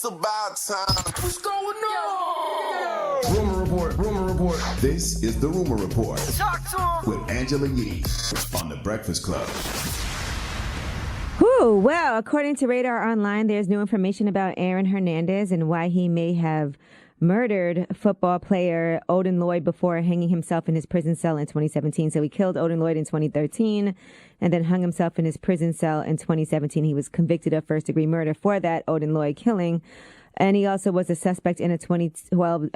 about time. What's going on? Rumor report. Rumor report. This is the Rumor Report Talk to him. with Angela Yee on The Breakfast Club. Whew, well, according to Radar Online, there's new information about Aaron Hernandez and why he may have murdered football player Odin Lloyd before hanging himself in his prison cell in 2017. So he killed Odin Lloyd in 2013 and then hung himself in his prison cell in 2017. He was convicted of first-degree murder for that Odin Lloyd killing. And he also was a suspect in a 2012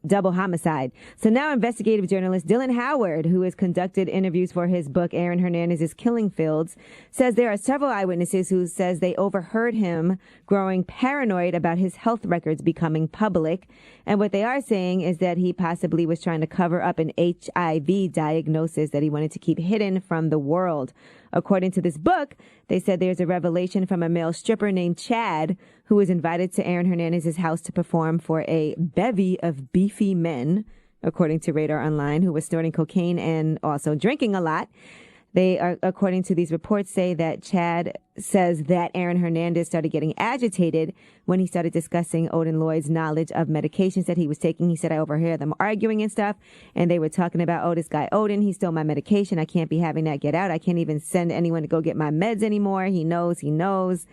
double homicide. So now investigative journalist Dylan Howard, who has conducted interviews for his book, Aaron Hernandez's Killing Fields, says there are several eyewitnesses who says they overheard him growing paranoid about his health records becoming public. And what they are saying is that he possibly was trying to cover up an HIV diagnosis that he wanted to keep hidden from the world. According to this book, they said there's a revelation from a male stripper named Chad who was invited to Aaron Hernandez's house to perform for a bevy of beefy men, according to Radar Online, who was snorting cocaine and also drinking a lot. They are, according to these reports, say that Chad says that Aaron Hernandez started getting agitated when he started discussing Odin Lloyd's knowledge of medications that he was taking. He said, I overheard them arguing and stuff, and they were talking about, oh, this guy Odin, he stole my medication. I can't be having that get out. I can't even send anyone to go get my meds anymore. He knows.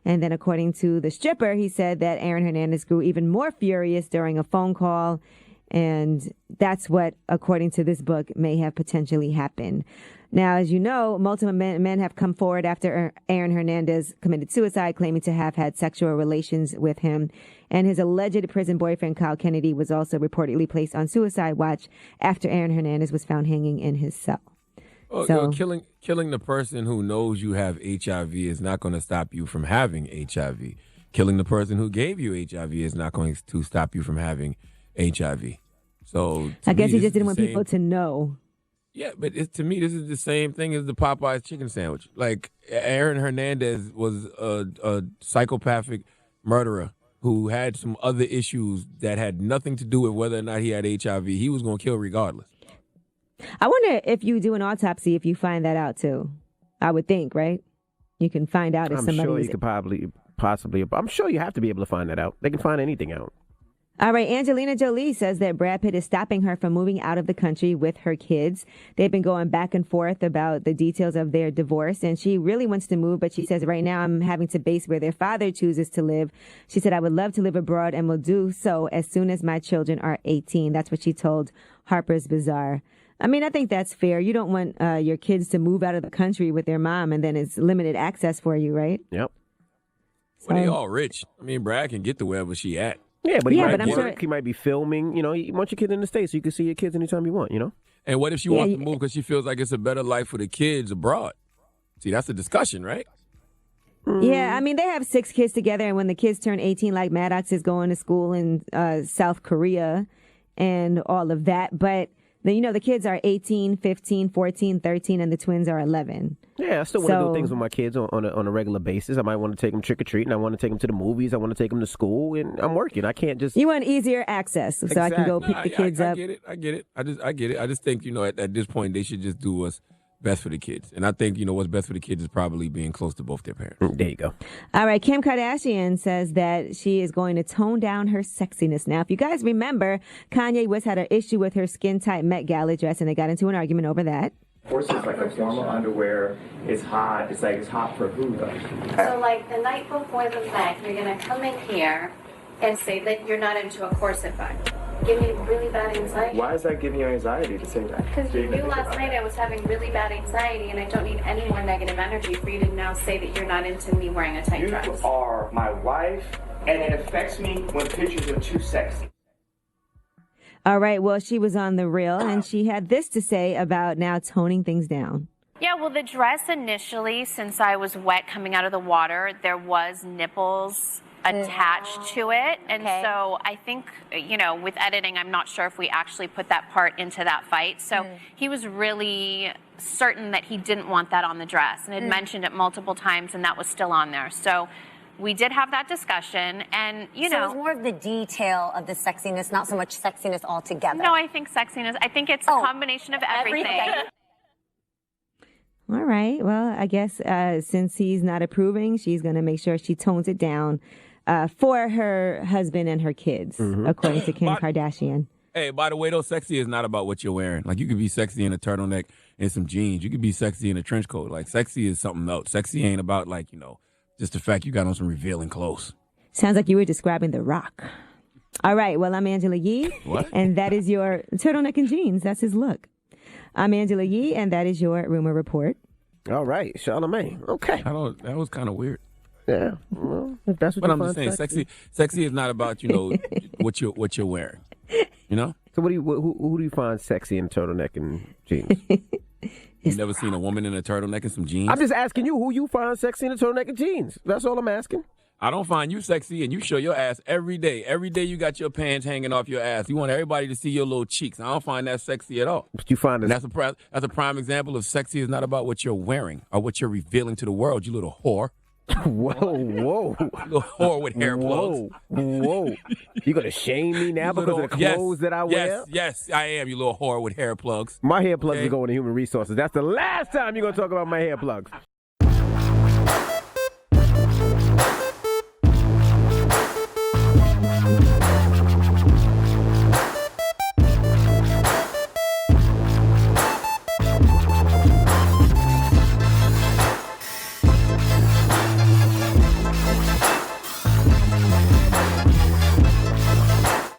And then according to the stripper, he said that Aaron Hernandez grew even more furious during a phone call. And that's what, according to this book, may have potentially happened. Now, as you know, multiple men have come forward after Aaron Hernandez committed suicide, claiming to have had sexual relations with him. And his alleged prison boyfriend, Kyle Kennedy, was also reportedly placed on suicide watch after Aaron Hernandez was found hanging in his cell. Killing the person who knows you have HIV is not going to stop you from having HIV. Killing the person who gave you HIV is not going to stop you from having HIV. So I guess he just didn't want people to know. Yeah, but to me, this is the same thing as the Popeyes chicken sandwich. Like, Aaron Hernandez was a psychopathic murderer who had some other issues that had nothing to do with whether or not he had HIV. He was going to kill regardless. I wonder if you do an autopsy, if you find that out, too. I would think, right? You can find out if somebody I'm sure you could possibly. I'm sure you have to be able to find that out. They can find anything out. All right. Angelina Jolie says that Brad Pitt is stopping her from moving out of the country with her kids. They've been going back and forth about the details of their divorce, and she really wants to move, but she says, right now I'm having to base where their father chooses to live. She said, I would love to live abroad and will do so as soon as my children are 18. That's what she told Harper's Bazaar. I mean, I think that's fair. You don't want your kids to move out of the country with their mom, and then it's limited access for you, right? Yep. Well, they all rich. I mean, Brad can get to wherever she at. Yeah, but he might be filming. You know, you want your kid in the States so you can see your kids anytime you want, you know? And what if she wants to move because she feels like it's a better life for the kids abroad? See, that's a discussion, right? Yeah, I mean, they have 6 kids together, and when the kids turn 18, like Maddox is going to school in South Korea and all of that. But, the kids are 18, 15, 14, 13, and the twins are 11. Yeah, I still want to do things with my kids on a regular basis. I might want to take them trick-or-treating. I want to take them to the movies. I want to take them to school, and I'm working. I can't just... You want easier access, so I can go pick the kids up. I get it. I get it. I just think, at this point, they should just do what's best for the kids. And I think, what's best for the kids is probably being close to both their parents. There you go. All right, Kim Kardashian says that she is going to tone down her sexiness. Now, if you guys remember, Kanye West had an issue with her skin-tight Met Gala dress, and they got into an argument over that. Of course, it's like a formal underwear. It's hot. It's hot for who, though? So, the night before the Met, you're going to come in here and say that you're not into a corset bag. Give me really bad anxiety. Why is that giving you anxiety to say that? Because you knew last night I was having really bad anxiety, and I don't need any more negative energy for you to now say that you're not into me wearing a tight dress. You are my wife, and it affects me when pictures are too sexy. All right, well, she was on The Real, and she had this to say about now toning things down. Yeah, well, the dress initially, since I was wet coming out of the water, there was nipples attached to it. And so I think, with editing, I'm not sure if we actually put that part into that fight. So he was really certain that he didn't want that on the dress and had mentioned it multiple times, and that was still on there. So we did have that discussion, and, So it was more of the detail of the sexiness, not so much sexiness altogether. No, I think sexiness, I think it's a combination of everything. All right. Well, I guess since he's not approving, she's going to make sure she tones it down for her husband and her kids, according to Kim Kardashian. Hey, by the way, though, sexy is not about what you're wearing. Like, you could be sexy in a turtleneck and some jeans. You could be sexy in a trench coat. Like, sexy is something else. Sexy ain't about, like, just the fact you got on some revealing clothes. Sounds like you were describing The Rock. All right. Well, I'm Angela Yee. What? And that is your turtleneck and jeans. That's his look. I'm Angela Yee, and that is your rumor report. All right, Charlamagne. Okay. That was kind of weird. Yeah. Well, if that's what But you I'm find just saying, sexy is not about, what you're wearing. So who do you find sexy in turtleneck and jeans? You've never seen a woman in a turtleneck and some jeans? I'm just asking you who you find sexy in a turtleneck and jeans. That's all I'm asking. I don't find you sexy, and you show your ass every day. Every day you got your pants hanging off your ass. You want everybody to see your little cheeks. I don't find that sexy at all. But you find And that's a prime example of sexy is not about what you're wearing or what you're revealing to the world, you little whore. Whoa. Little whore with hair plugs. Whoa. You going to shame me now because of the clothes that I wear? Yes, I am, you little whore with hair plugs. My hair plugs are going to human resources. That's the last time you're going to talk about my hair plugs.